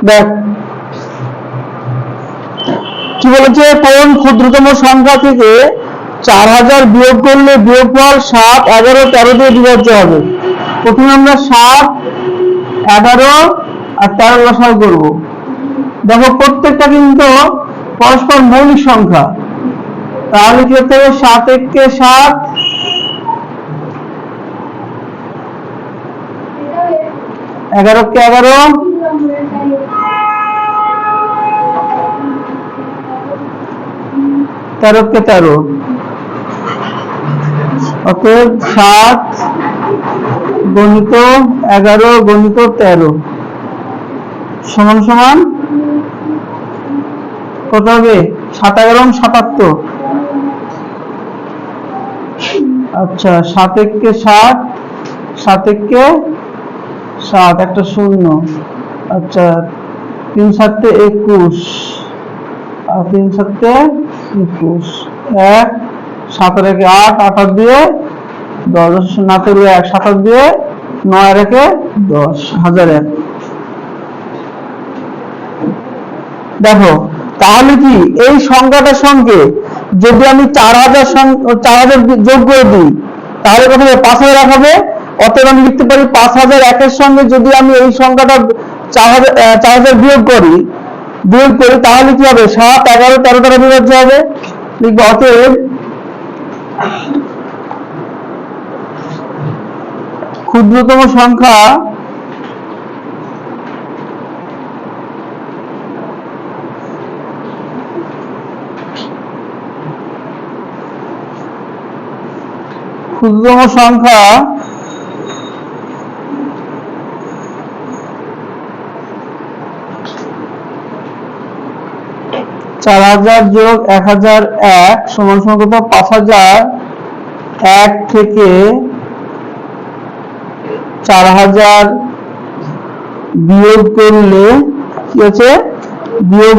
দেখ কি বলেছে, কোন ক্ষুদ্রতম সংখ্যা থেকে 4000 বিয়োগ করলে বিয়োগফল 7, 11, 13 দিয়ে বিভাজ্য হবে। প্রথমে আমরা 7, 11 আর 13 লসাগু করব। দেখো প্রত্যেকটা কিন্তু পরস্পর মৌলিক সংখ্যা, তাহলে কি হতে হবে 7 × 7, 11 × 11, 13 × 13, অতএব 7 গণিত 11 গণিত 13 সমান সমান কত হবে? 7 11 77। আচ্ছা 7 × 7, 7 × 7 একটা শূন্য। আচ্ছা 3 7 21 আর 3 7 21, 1 7 রেখে 8, 8 দিয়ে 10, 9 1 7 দিয়ে 9 রেখে 10, 1001। দেখো তাহলে কি এই সংখ্যাটার সঙ্গে যদি আমি 4000 যোগ করে দিই তাহলে কত হবে? 5000 হবে। অতএব আমি লিখতে পারি 5001 এর সঙ্গে যদি আমি এই সংখ্যাটা 4000 বিয়োগ করি তাহলে কি হবে? 7, 11, 13 দ্বারা বিভাজ্য হবে। লিখবো অতএব ক্ষুদ্রতম সংখ্যা ক্ষুদ্রতম সংখ্যা 4000 যোগ 1001 সমান সমান কত? 5001 থেকে 4000 বিয়োগ করলে কি আছে? বিয়োগ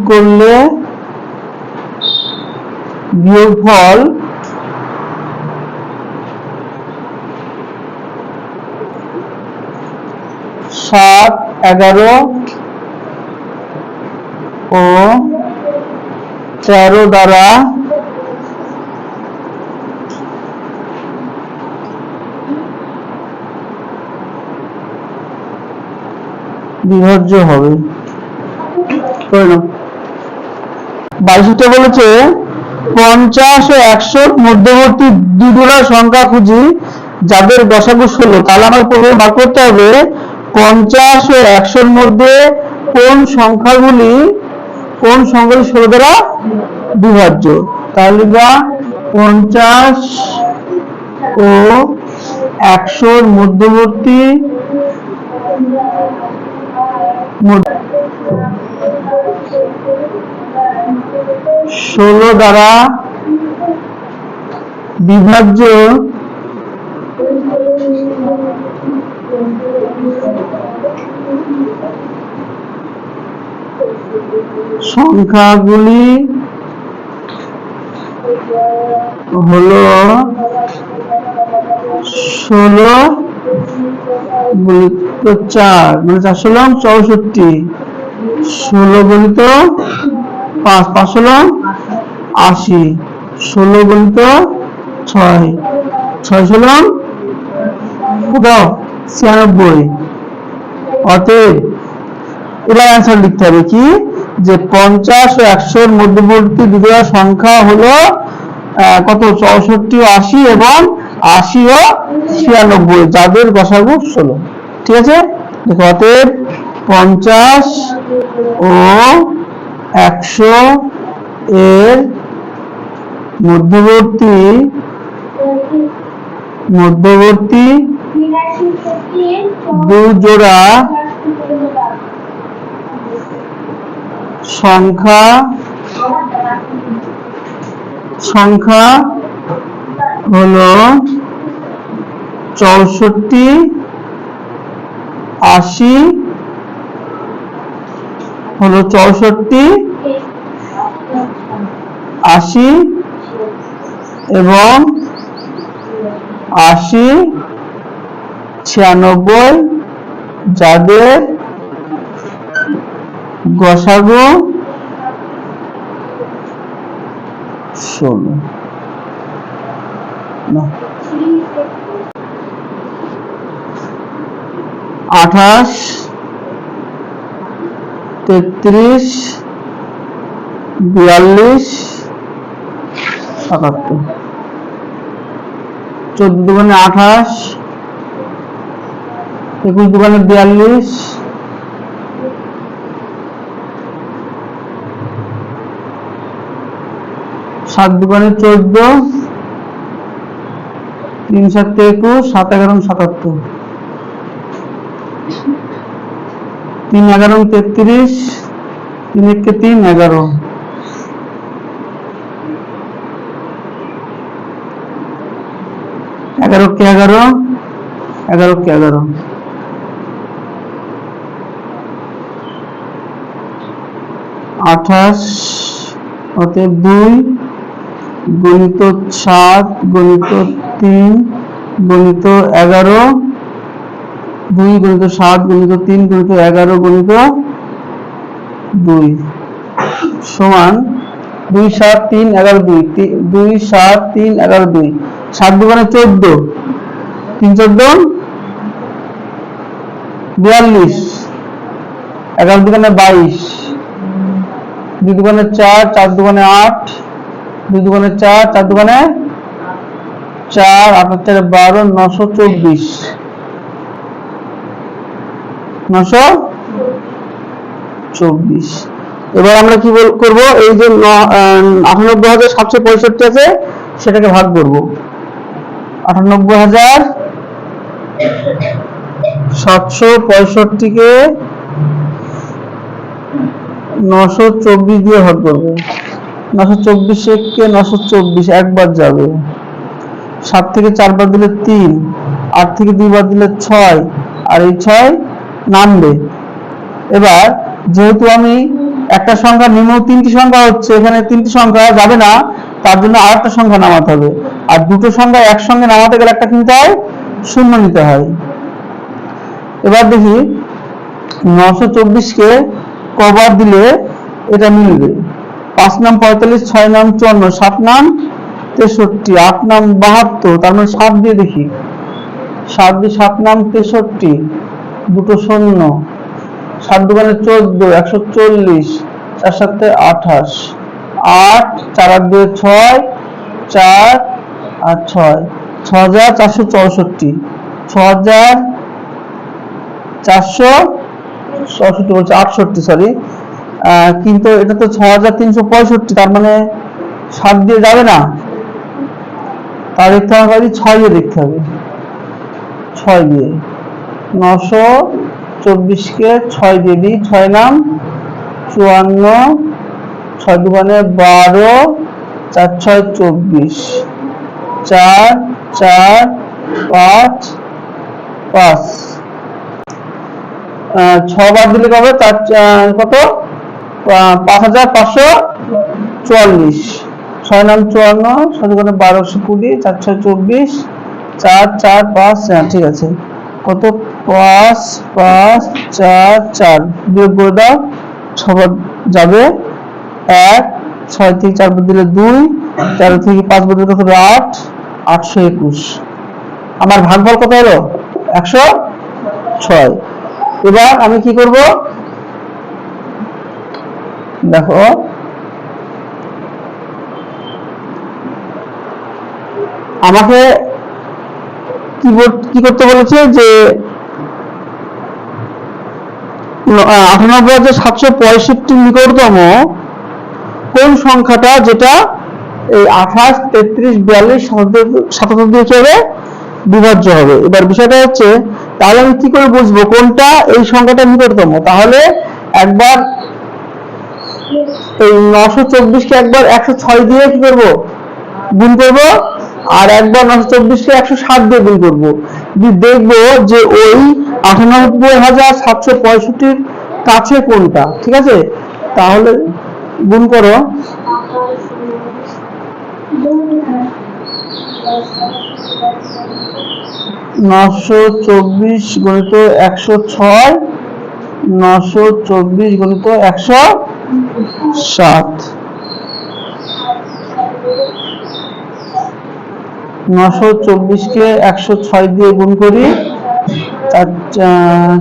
করলে বিয়োগফল 7, 11 ও 13 দ্বারা বিভাজ্য হবে। 22টা বলেছে 50 ও 100 মধ্যবর্তী দ্বিগুণা সংখ্যা খুঁজি যাদের দশাগু 16। তাহলে আমার প্রথমে বার করতে হবে 50 ও 100 মধ্যে কোন সংখ্যাগুলি 16 দ্বারা বিভাজ্য। তাহলে 50 ও 100 মধ্যবর্তী 16 দ্বারা বিভাজ্য সংখ্যাগুলি হলো 16 গুণিত 4 মানে 4 64, 16 গুণিত 5, 5 হলো 80, 16 গুণিত 6, 6 হলো কত? 96। অতএব এবার অ্যান্সার লিখতে হবে কি, যে 50 ও 100 মধ্যবর্তী দ্বিগুণা সংখ্যা হলো কত? 64 ও 80 এবং 80 ও 96 যাদের গসাগু 16। ঠিক আছে, দেখো অতএব 50 ও 100 এর মধ্যবর্তী 2 জোড়া সংখ্যা হলো 64, 80 হলো 64, 80 এবং 80, 96 যাদের গসাগু 16 28 33 42 77 14 দুগুণে 28 21 দুগুণে 42 7 দুগুণে 14 3 7 21 7 11 77 3 11 33 3 1 के 3 11 11 के 11 11 के 11 28 অতএব 2 গণিত 7 গণিত 3 গণিত 11 2 গণিত 7 গণিত 3 গণিত 11 গণিত 2 সমান 2 7 3 11 2 2 7 3 11 2 7 দুগুণে 14 3 14 42 11 দুগুণে 22 2 দুগুণে 4 4 দুগুণে 8 2 দুগুণে 4 4 দুগুণে 4 8 4 12 924 924 এবার আমরা কি করব এই যে 98765 আছে সেটাকে ভাগ করব 98765 কে 924 দিয়ে ভাগ করব 924 কে 924 একবার যাবে 7 থেকে 4 বার দিলে 3 8 থেকে 2 বার দিলে 6 আর এই 6 নামবে এবার যেহেতু আমি একটা সংখ্যা নিম্ন তিনটি সংখ্যা হচ্ছে এখানে তিনটি সংখ্যা যাবে না তার জন্য আরেকটা সংখ্যা নামাতে হবে আর দুটো সংখ্যা একসঙ্গে নামাতে গেলে একটা কিনতে হয় শূন্য নিতে হয় এবার দেখি 924 কে কবার দিলে এটা মিলবে 5 নাম 45 6 নাম 54 7 নাম 63 8 নাম 72 তার মানে 7 দিয়ে দেখি 7 দিয়ে 7 নাম 63 দুটো শূন্য 7 দুগুণে 14 140 4 7 28 8 4 8 2 6 4 আর 6 6464 6464 বলছে 68 সরি কিন্তু এটা তো 6365 তার মানে 7 দিয়ে যাবে না তার দেখতে হবে 6 দিয়ে দেখতে হবে 6 দিয়ে 924 কে 6 দিয়ে দিই 6 নাম 54 6 দুগুণে 12 4 6 24 4 4 5 5 6 বার দিলে কবে কত 5544 6 নাম 54 6 দুগুণে 1220 4 6 24 4 4 5 ঠিক আছে কত 5 5 4 4 বিয়োগ করে দাও 6 বার যাবে 1 6 থেকে 4 বার দিলে 2 4 থেকে 5 বার দিলে কত 8 821 আমার ভাগফল কত হলো 106 এবার আমি কি করব দেখো আমাকে কি করতে বলেছে যে 98765 নিকটতম কোন সংখ্যাটা যেটা এই 28 33 42 77 দিয়ে কি হবে বিভাজ্য হবে এবার বিষয়টা হচ্ছে তাহলে আমি কি করে বুঝবো কোনটা এই সংখ্যাটা নিকটতম তাহলে একবার এই 924 কে একবার 106 দিয়ে কি করব গুণ করব আর একবার 924 কে 107 দিয়ে গুণ করব দেখবো যে ওই 98765 এর কাছে কোনটা ঠিক আছে তাহলে গুণ করো 2 924 গুণিত 106, 924 গুণিত 107, 924 কে 106 দিয়ে গুণ করি, 4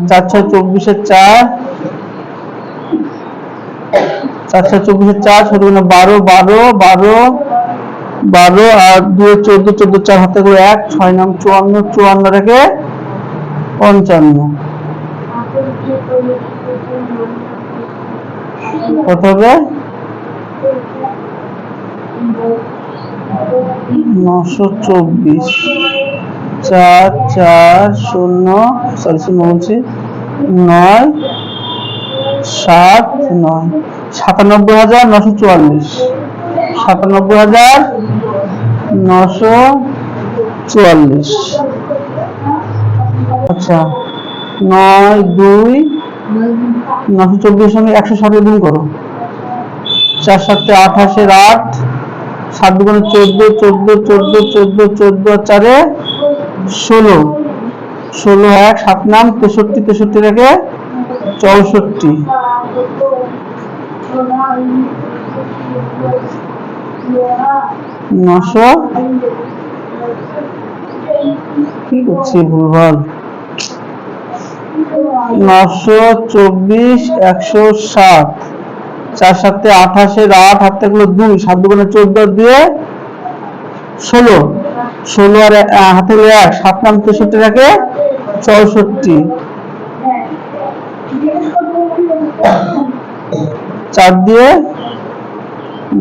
4 6 24 4, 4 6 24 4, ছোট গুণ 12 12 12 12 আর 2 14 14 4 হাতে করে 1, 6 নাম 54 54 রেখে 55, কত হবে? 924 4 4 0 সরি 0 বলছি 9 7 9 97,944, 97,944। আচ্ছা 9 2 924 সঙ্গে 107 গুণ করো, 4 7 28 8, 7 গুণে 14 14 14 14 14 4 16, 16 1 7 নাম 63 63 রেখে 64, 900 কি করছি ভুলভাল, 924 107, 4 7 28 8 হাতে গুলো 2, 7 গুণে 14 দিয়ে 16, 16 আর হাতে গুলো 1, 7 নাম 63 রেখে 64, 4 দিয়ে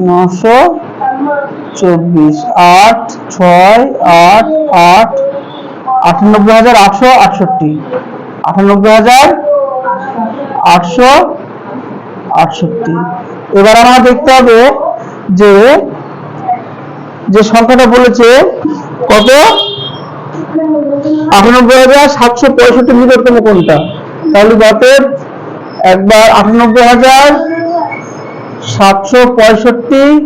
924 8 6 8 8 98,868, 98,868। এবার আমরা দেখতে হবে যে যে সংখ্যাটা বলেছে কত, 98,765 নিকটতম কোনটা, তাহলে অতএব একবার 98,765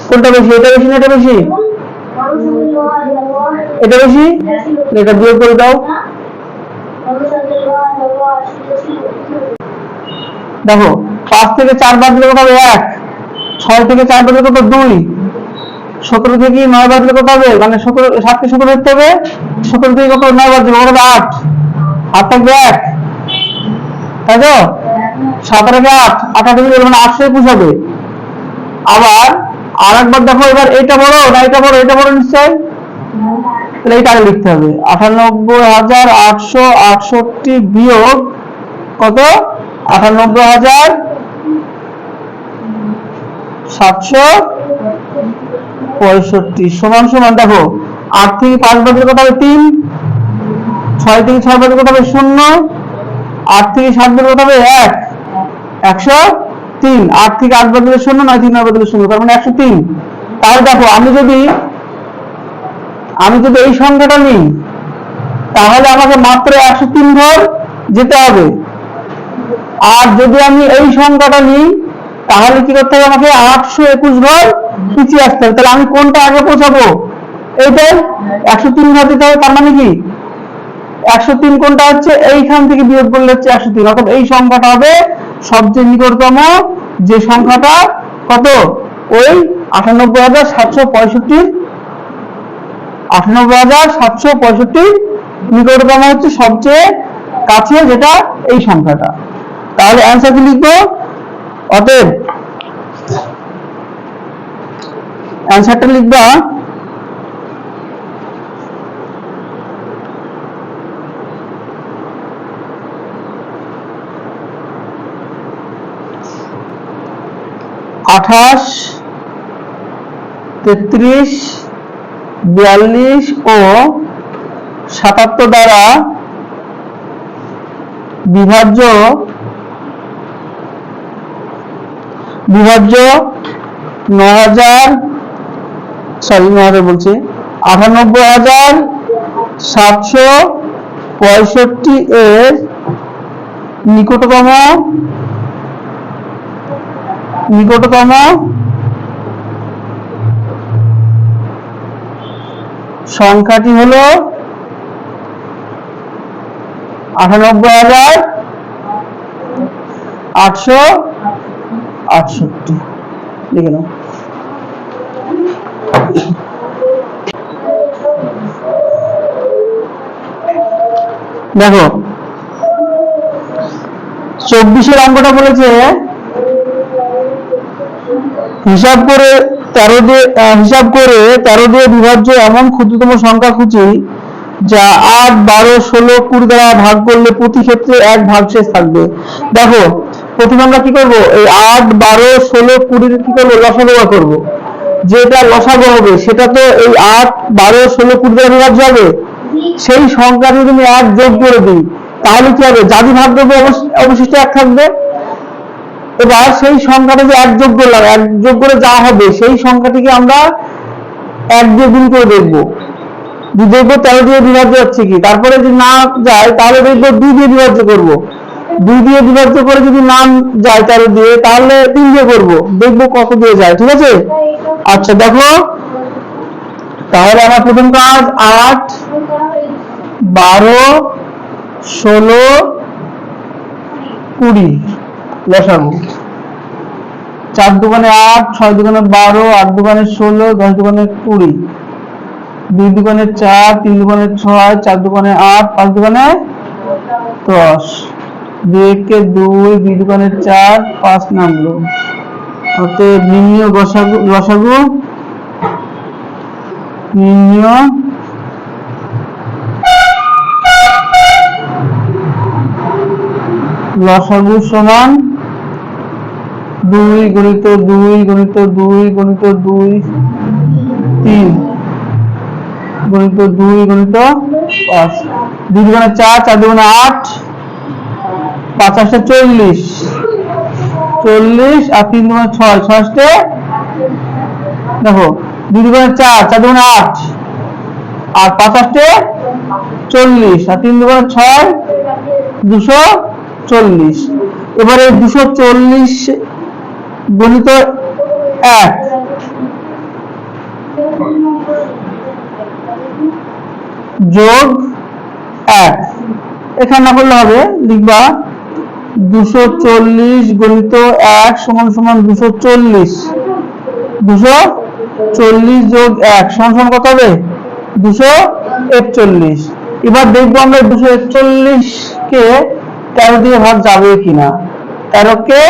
কোনটা বেশি, এটা বেশি না এটা বেশি, এটা বেশি, এটা বিয়োগ করে দাও, দেখো 5 থেকে 4 বাদ দিলে কত হবে 1, 6 থেকে 4 বাদ দিলে কত 2, 17 থেকে 9 বাদ দিলে কত হবে, মানে 17 7 কে 17 ধরতে হবে, 17 থেকে কত 9 বাদ দিলে কত হবে 8, 8 থাকবে 1, তাই তো 7 থেকে 8 8 থেকে মানে 821 হবে। আবার আরেকবার দেখো, এবার এইটা বড় না এটা বড়, এটা বড় নিশ্চয়, তাহলে এইটা আগে লিখতে হবে, 98,868 বিয়োগ কত 98,765 সমান সমান দেখো 8 থেকে 5 বাদ দিলে কত হবে 3, 6 থেকে 6 বাদ দিলে কত হবে 0, 8 থেকে 7 বাদ দিলে কত হবে 1, 103, 8 থেকে 8 বাদ দিলে 0, 9 থেকে 9 বাদ দিলে 0, তার মানে 103। তাহলে দেখো আমি যদি এই সংখ্যাটা নিই তাহলে আমাকে মাত্র 103 ঘর যেতে হবে, আর যদি আমি এই সংখ্যাটা নিই তাহলে কি করতে হবে, আমাকে 821 ঘর পিছিয়ে আসতে হবে। তাহলে আমি কোনটা আগে পৌঁছাবো, এইটাই 103 ঘর যেতে হবে, তার মানে কি 103 কোনটা হচ্ছে, এইখান থেকে বিয়োগ করলে হচ্ছে 103, অর্থাৎ এই সংখ্যাটা হবে সবচেয়ে নিকটতম যে সংখ্যাটা কত, ওই 98,765, 98,765 নিকটতম হচ্ছে সবচেয়ে কাছে যেটা এই সংখ্যাটা। তাহলে অ্যান্সার কি লিখবো, অতএব অ্যান্সারটা লিখবা 28, 33, 42 ও 77 দ্বারা বিভাজ্য 98,765 এর নিকটতম সংখ্যাটি হলো 98,868 লিখে নাও। দেখো 24-এর অঙ্কটা বলেছে হিসাব করে 13 দিয়ে বিভাজ্য এমন ক্ষুদ্রতম সংখ্যা খুঁজি যা 8, 12, 16, 20 দ্বারা ভাগ করলে প্রতি ক্ষেত্রে এক ভাগশেষ থাকবে। দেখো প্রথমে আমরা কি করব, এই 8, 12, 16, 20 কি করবো, লসাগু করব। যেটা লসাগু হবে সেটা তো এই 8, 12, 16, 20 দ্বারা বিভাজ্য হবে। সেই সংখ্যাটা যদি আমি 1 যোগ করে দিই তাহলে কি হবে, যাদি ভাগ করবো অবশিষ্ট 1 থাকবে। এবার সেই সংখ্যাটা যে 1 যোগ করলাম, 1 যোগ করে যা হবে সেই সংখ্যাটিকে আমরা 1 দিয়ে গুণ করে দেখবো। দেখবো 13 দিয়ে বিভাজ্য হচ্ছে কি, তারপরে যদি না যায় তাহলে দেখবো 2 দিয়ে বিভাজ্য করবো। 2 দিয়ে বিভাজ্য করে যদি না যায় 13 দিয়ে, তাহলে 3 দিয়ে করবো, দেখবো কত দিয়ে যায়। ঠিক আছে, আচ্ছা দেখো তাহলে আমার প্রথম কাজ 8, 12, 16, 20 লসাগু। 4 দুগুণে 8, 6 দুগুণে 12, 8 দুগুণে 16, 10 দুগুণে 20, 2 দুগুণে 4, 3 দুগুণে 6, 4 দুগুণে 8, 5 দুগুণে 10, 2 কে 2, 2 দুগুণে 4, 5 নামলো। অতএব নির্ণয় লসাগু নির্ণয় লসাগু সমান 2 গুণিত 2 গুণিত 2 গুণিত 2, 3 গুণিত 2 গুণিত 5, 2 দুগুণে 4, 4 দুগুণে 8, 5 আসে 40, 40 আর 3 দুগুণে 6, 6 আসে দেখো 2 দুগুণে 4, 4 দুগুণে 8 আর 5 আসে 40 আর 3 দুগুণে 6, 240। এবারে 240 গণিত 1 যোগ 1, এখানে না করলে হবে, লিখবা 240 গণিত 1 সমান সমান 240, 240 যোগ 1 সমান সমান কত হবে, 241। এবার দেখবো আমরা 241 কে 13 দিয়ে ভাগ যাবে কিনা। 13 কে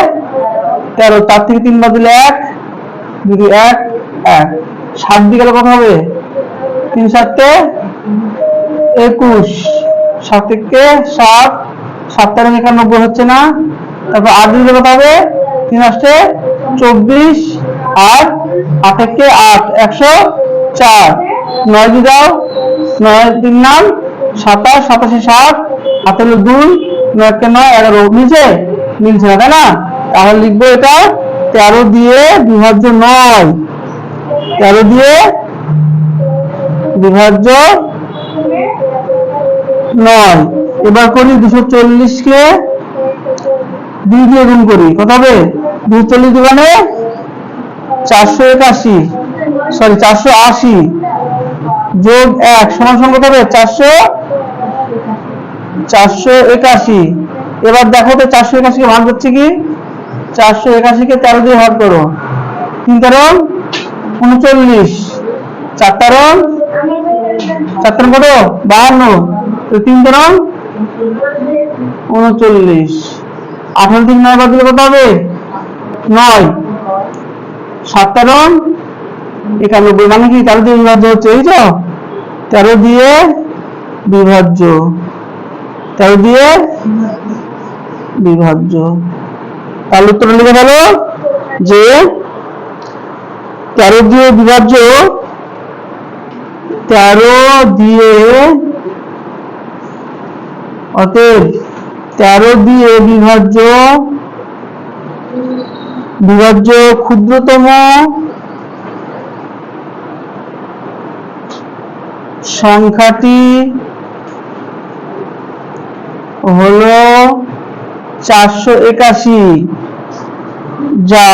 13, 4 থেকে 3 বাদ দিলে 1, 2 1 1, 7 দিয়ে গেলে কত হবে, 3 7 21, 7 থেকে 7, 7 থেকে 90 হচ্ছে না, তারপর 8 দিয়ে কত হবে, 3 আসছে 24 আর 8 থেকে 8 104, 9 দিয়ে দাও, 9 3 নাম 27, 27 7, হাতে হলো 2, 9 কে 9 11, মিলছে না তাই না। তাহলে লিখবো এটা 13 দিয়ে বিভাজ্য নয়, 13 দিয়ে বিভাজ্য নয়। এবার করি 240 কে 2 দিয়ে গুণ করি, কত হবে, 240 দুগুণে 480, সরি 480 যোগ 1 সমান সমান কত হবে, 481। এবার দেখো তো 481 কে ভাগ হচ্ছে কি, 481 কে 13 দিয়ে ভাগ করো, 3 13 39, 4 13 কত 52, 3 13 39, 18 থেকে 9 বাদ দিলে কত হবে, 9, 7 13 91, মানে কি 13 দিয়ে বিভাজ্য হচ্ছে, এই তো 13 দিয়ে বিভাজ্য, 13 দিয়ে বিভাজ্য। তাহলে উত্তর লিখে ফেলো যে 13 দিয়ে বিভাজ্য, 13 দিয়ে, অতএব 13 দিয়ে বিভাজ্য ক্ষুদ্রতম সংখ্যাটি হলো 481, যা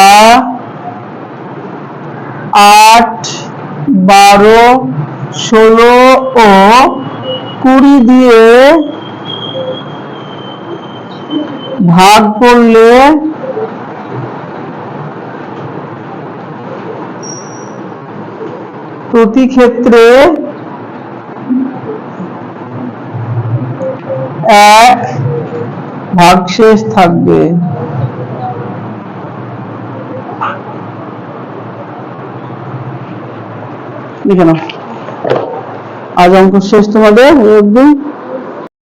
8, 12, 16 ও 20 দিয়ে ভাগ করলে প্রতি ক্ষেত্রে 1 ভাগশেষ থাকবে। লিখে নাও। আজ অঙ্ক শেষ তোমাদের।